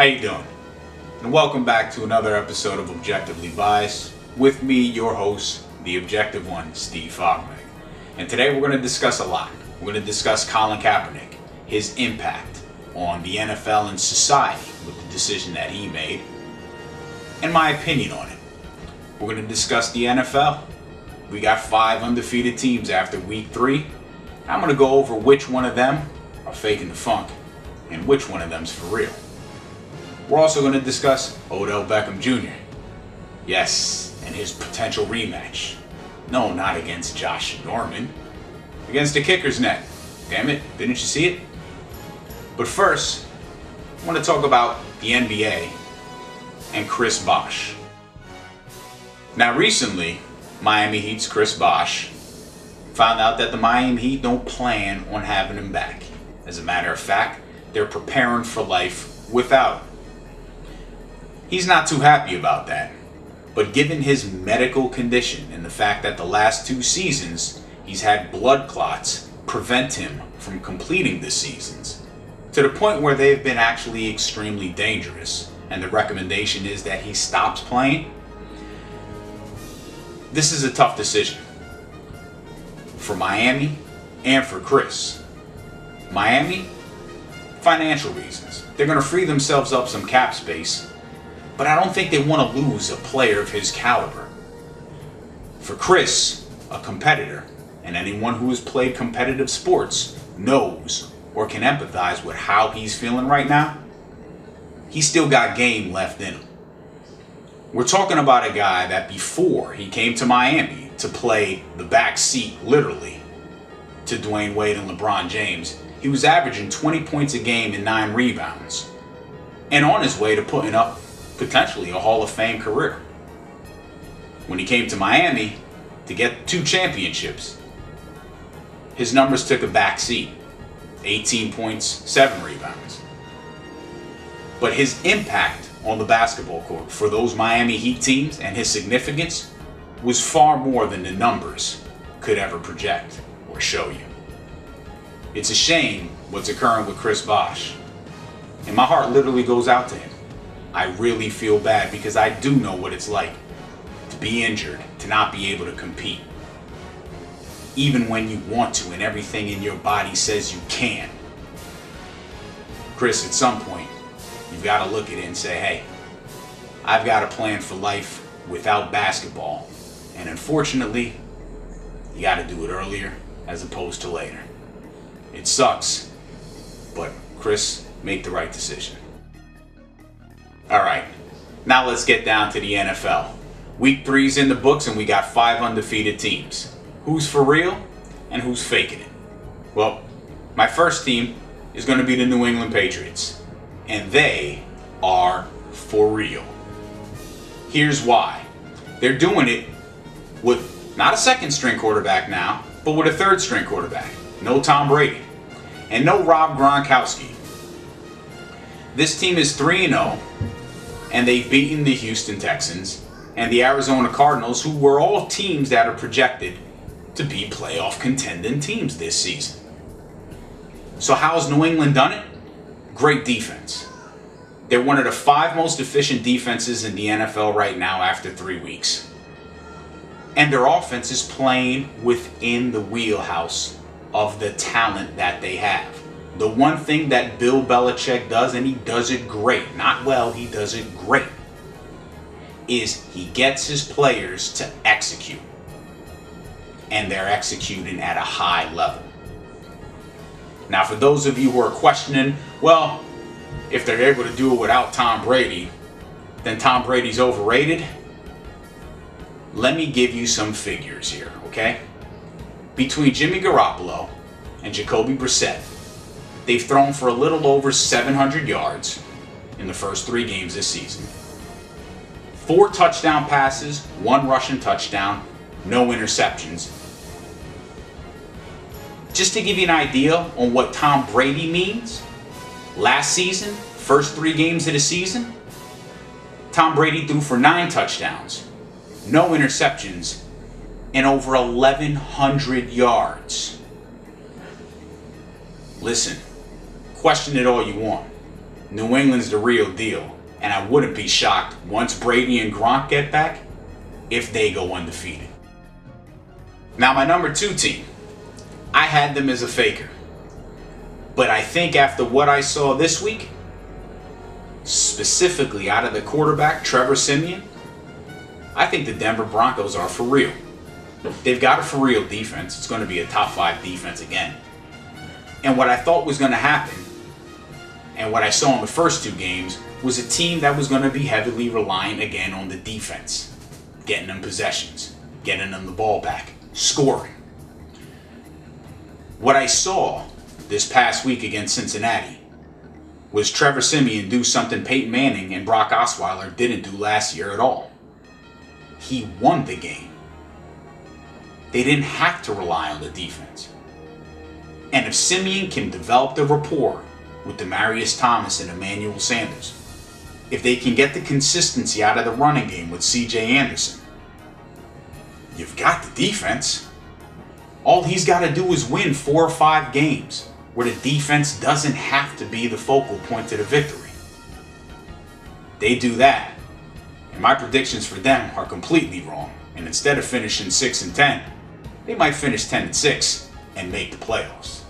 you doing? And welcome back to another episode of Objectively Biased. With me, your host, the objective one, Steve Fogman. And today we're going to discuss a lot. We're going to discuss Colin Kaepernick, his impact on the NFL and society with the decision that he made, and my opinion on it. We're going to discuss the NFL. We got 5 undefeated teams after week 3. I'm going to go over which one of them are faking the funk and which one of them's for real. We're also going to discuss Odell Beckham Jr. Yes, and his potential rematch. No, not against Josh Norman. Against the kicker's net. Damn it, didn't you see it? But first, I want to talk about the NBA and Chris Bosh. Now recently, Miami Heat's Chris Bosh found out that the Miami Heat don't plan on having him back. As a matter of fact, they're preparing for life without him. He's not too happy about that, but given his medical condition and the fact that the last 2 seasons he's had blood clots prevent him from completing the seasons, to the point where they've been actually extremely dangerous, and the recommendation is that he stops playing. This is a tough decision for Miami and for Chris. Miami, financial reasons. They're going to free themselves up some cap space, but I don't think they want to lose a player of his caliber. For Chris, a competitor, and anyone who has played competitive sports knows or can empathize with how he's feeling right now, he's still got game left in him. We're talking about a guy that before he came to Miami to play the back seat, literally, to Dwayne Wade and LeBron James, he was averaging 20 points a game and 9 rebounds, and on his way to putting up potentially a Hall of Fame career. When he came to Miami to get 2 championships, his numbers took a back seat. 18 points, 7 rebounds. But his impact on the basketball court for those Miami Heat teams and his significance was far more than the numbers could ever project or show you. It's a shame what's occurring with Chris Bosh, and my heart literally goes out to him. I really feel bad because I do know what it's like to be injured, to not be able to compete, even when you want to and everything in your body says you can. Chris, at some point, you've got to look at it and say, hey, I've got a plan for life without basketball. And unfortunately, you got to do it earlier as opposed to later. It sucks, but Chris, make the right decision. All right, now let's get down to the NFL. Week 3's in the books and we got 5 undefeated teams. Who's for real and who's faking it? Well, my first team is going to be the New England Patriots. And they are for real. Here's why. They're doing it with not a second string quarterback now, but with a third string quarterback. No Tom Brady. And no Rob Gronkowski. This team is 3-0, and they've beaten the Houston Texans and the Arizona Cardinals, who were all teams that are projected to be playoff contending teams this season. So how's New England done it? Great defense. They're one of the 5 most efficient defenses in the NFL right now after 3 weeks. And their offense is playing within the wheelhouse of the talent that they have. The one thing that Bill Belichick does, and he does it great, not well, he does it great, is he gets his players to execute. And they're executing at a high level. Now, for those of you who are questioning, well, if they're able to do it without Tom Brady, then Tom Brady's overrated. Let me give you some figures here, okay? Between Jimmy Garoppolo and Jacoby Brissett, they've thrown for a little over 700 yards in the first 3 games this season. 4 touchdown passes, 1 rushing touchdown, no interceptions. Just to give you an idea on what Tom Brady means, last season, first 3 games of the season, Tom Brady threw for 9 touchdowns, no interceptions, and over 1,100 yards. Listen, question it all you want. New England's the real deal, and I wouldn't be shocked once Brady and Gronk get back if they go undefeated. Now my number 2 team, I had them as a faker. But I think after what I saw this week, specifically out of the quarterback, Trevor Siemian, I think the Denver Broncos are for real. They've got a for real defense. It's going to be a top 5 defense again. And what I thought was going to happen, and what I saw in the first 2 games, was a team that was going to be heavily reliant again on the defense. Getting them possessions, getting them the ball back, scoring. What I saw this past week against Cincinnati was Trevor Siemian do something Peyton Manning and Brock Osweiler didn't do last year at all. He won the game. They didn't have to rely on the defense. And if Siemian can develop the rapport with Demaryius Thomas and Emmanuel Sanders, if they can get the consistency out of the running game with C.J. Anderson, you've got the defense. All he's got to do is win 4 or 5 games where the defense doesn't have to be the focal point to the victory. They do that, and my predictions for them are completely wrong. And instead of finishing 6-10, they might finish 10-6 and make the playoffs.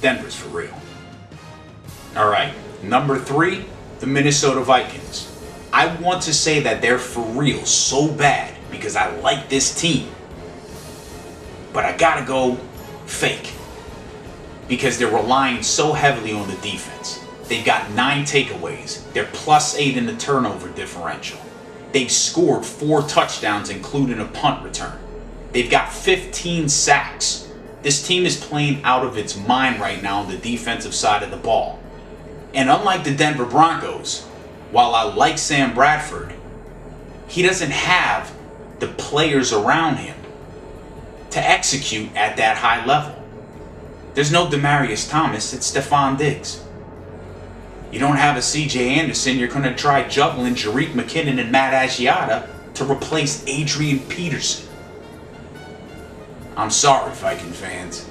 Denver's for real. All right, number 3, the Minnesota Vikings. I want to say that they're for real so bad because I like this team. But I gotta go fake because they're relying so heavily on the defense. They've got 9 takeaways. They're +8 in the turnover differential. They've scored 4 touchdowns, including a punt return. They've got 15 sacks. This team is playing out of its mind right now on the defensive side of the ball. And unlike the Denver Broncos, while I like Sam Bradford, he doesn't have the players around him to execute at that high level. There's no Demaryius Thomas, it's Stephon Diggs. You don't have a C.J. Anderson, you're going to try juggling Jerick McKinnon and Matt Asiata to replace Adrian Peterson. I'm sorry, Viking fans.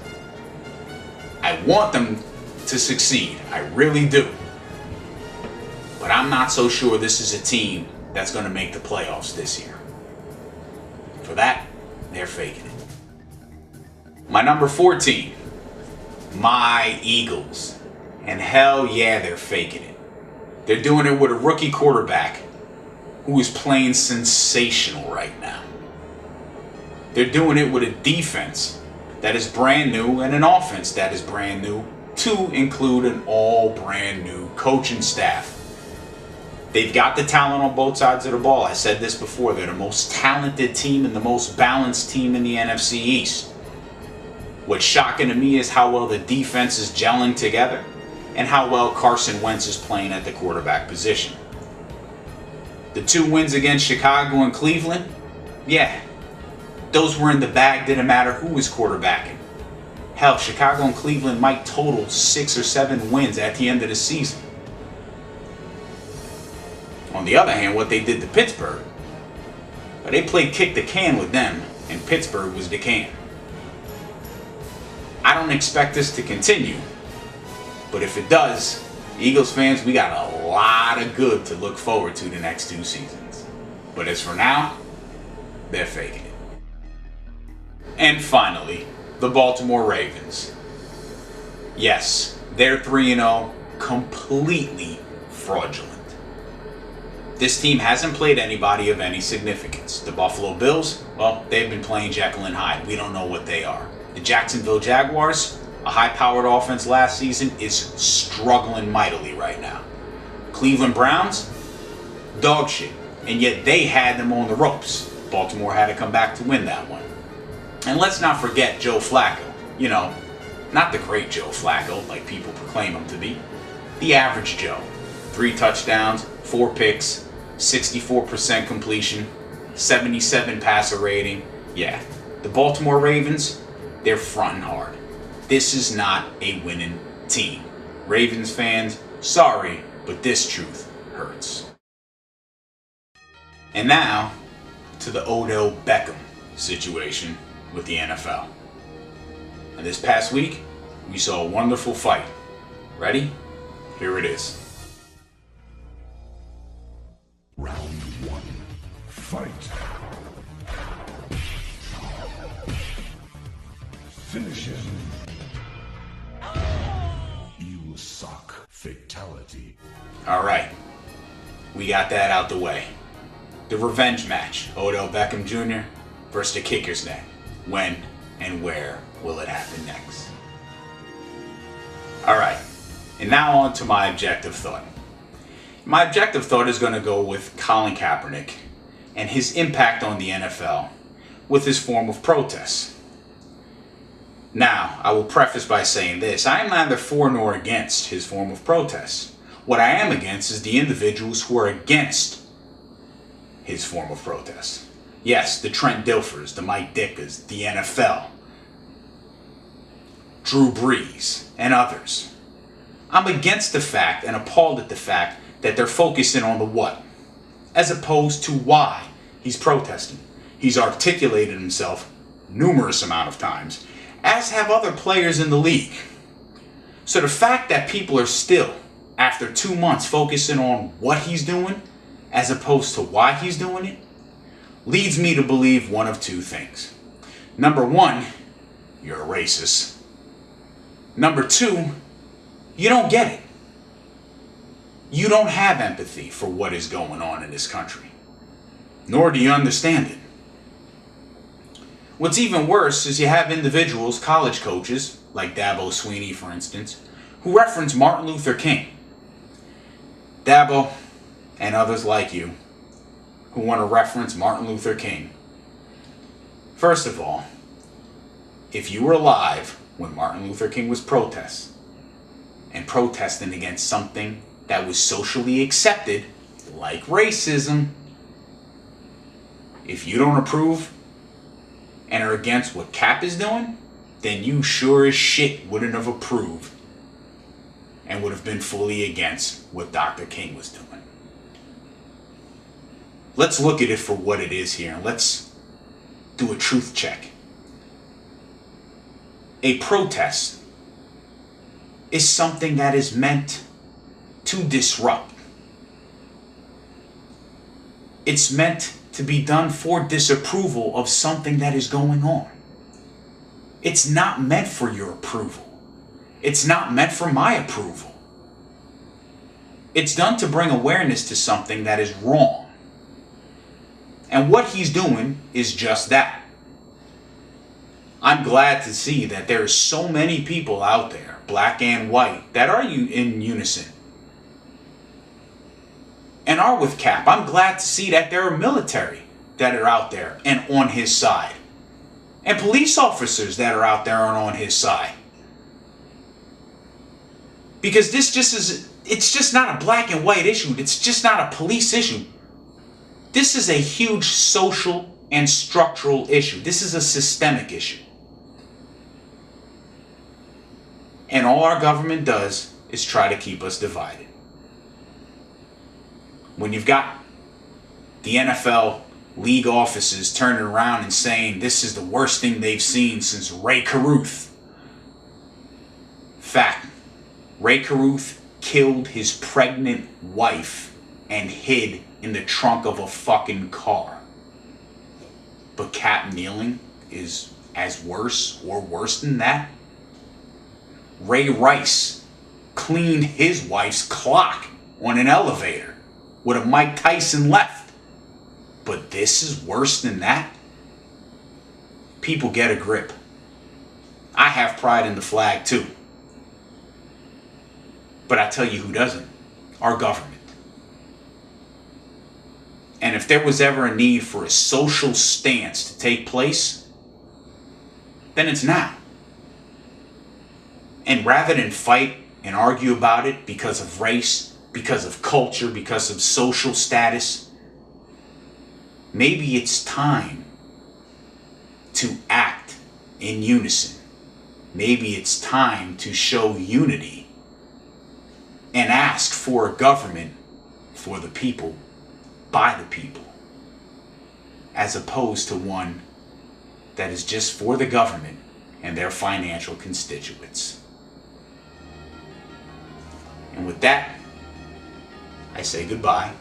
I want them to succeed, I really do. But I'm not so sure this is a team that's going to make the playoffs this year. For that, they're faking it. My number 4 team, my Eagles. And hell yeah, they're faking it. They're doing it with a rookie quarterback who is playing sensational right now. They're doing it with a defense that is brand new and an offense that is brand new, to include an all brand new coaching staff. They've got the talent on both sides of the ball. I said this before, they're the most talented team and the most balanced team in the NFC East. What's shocking to me is how well the defense is gelling together and how well Carson Wentz is playing at the quarterback position. The 2 wins against Chicago and Cleveland, yeah, those were in the bag, didn't matter who was quarterbacking. Hell, Chicago and Cleveland might total 6 or 7 wins at the end of the season. On the other hand, what they did to Pittsburgh, they played kick the can with them, and Pittsburgh was the can. I don't expect this to continue, but if it does, Eagles fans, we got a lot of good to look forward to the next 2 seasons. But as for now, they're faking it. And finally, the Baltimore Ravens. Yes, they're 3-0, completely fraudulent. This team hasn't played anybody of any significance. The Buffalo Bills, well, they've been playing Jekyll and Hyde. We don't know what they are. The Jacksonville Jaguars, a high-powered offense last season, is struggling mightily right now. Cleveland Browns, dog shit. And yet they had them on the ropes. Baltimore had to come back to win that one. And let's not forget Joe Flacco. You know, not the great Joe Flacco like people proclaim him to be. The average Joe. 3 touchdowns, 4 picks, 64% completion, 77 passer rating. Yeah, the Baltimore Ravens, they're fronting hard. This is not a winning team. Ravens fans, sorry, but this truth hurts. And now, to the Odell Beckham situation with the NFL. And this past week, we saw a wonderful fight. Ready? Here it is. Round one. Fight. Finish him. You suck. Fatality. All right. We got that out the way. The revenge match. Odell Beckham Jr. versus the Kicker's Net. When and where will it happen next? All right. And now on to my objective thought. My objective thought is going to go with Colin Kaepernick and his impact on the NFL with his form of protest. Now, I will preface by saying this. I am neither for nor against his form of protest. What I am against is the individuals who are against his form of protest. Yes, the Trent Dilfers, the Mike Dickers, the NFL, Drew Brees, and others. I'm against the fact and appalled at the fact that they're focusing on the what, as opposed to why he's protesting. He's articulated himself numerous amount of times, as have other players in the league. So the fact that people are still, after 2 months, focusing on what he's doing, as opposed to why he's doing it, leads me to believe one of two things. Number one, you're a racist. Number two, you don't get it. You don't have empathy for what is going on in this country. Nor do you understand it. What's even worse is you have individuals, college coaches, like Dabo Swinney for instance, who reference Martin Luther King. Dabo and others like you who want to reference Martin Luther King. First of all, if you were alive when Martin Luther King was protesting against something that was socially accepted, like racism, if you don't approve and are against what Cap is doing, then you sure as shit wouldn't have approved and would have been fully against what Dr. King was doing. Let's look at it for what it is here, and let's do a truth check. A protest is something that is meant to disrupt. It's meant to be done for disapproval of something that is going on. It's not meant for your approval. It's not meant for my approval. It's done to bring awareness to something that is wrong. And what he's doing is just that. I'm glad to see that there are so many people out there, black and white, that are in unison and are with Cap. I'm glad to see that there are military that are out there and on his side, and police officers that are out there and on his side. Because it's just not a black and white issue. It's just not a police issue. This is a huge social and structural issue. This is a systemic issue. And all our government does is try to keep us divided. When you've got the NFL league offices turning around and saying this is the worst thing they've seen since Ray Caruth. Fact, Ray Caruth killed his pregnant wife and hid in the trunk of a fucking car. But Cap kneeling is as worse or worse than that. Ray Rice cleaned his wife's clock on an elevator with a Mike Tyson left. But this is worse than that? People get a grip. I have pride in the flag too. But I tell you who doesn't. Our government. And if there was ever a need for a social stance to take place, then it's now. And rather than fight and argue about it because of race, because of culture, because of social status, maybe it's time to act in unison. Maybe it's time to show unity and ask for a government for the people, by the people, as opposed to one that is just for the government and their financial constituents. And with that, I say goodbye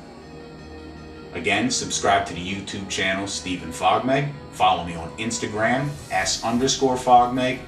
Again, subscribe to the YouTube channel Stephen Fogmeg. Follow me on Instagram, S_Fogmeg.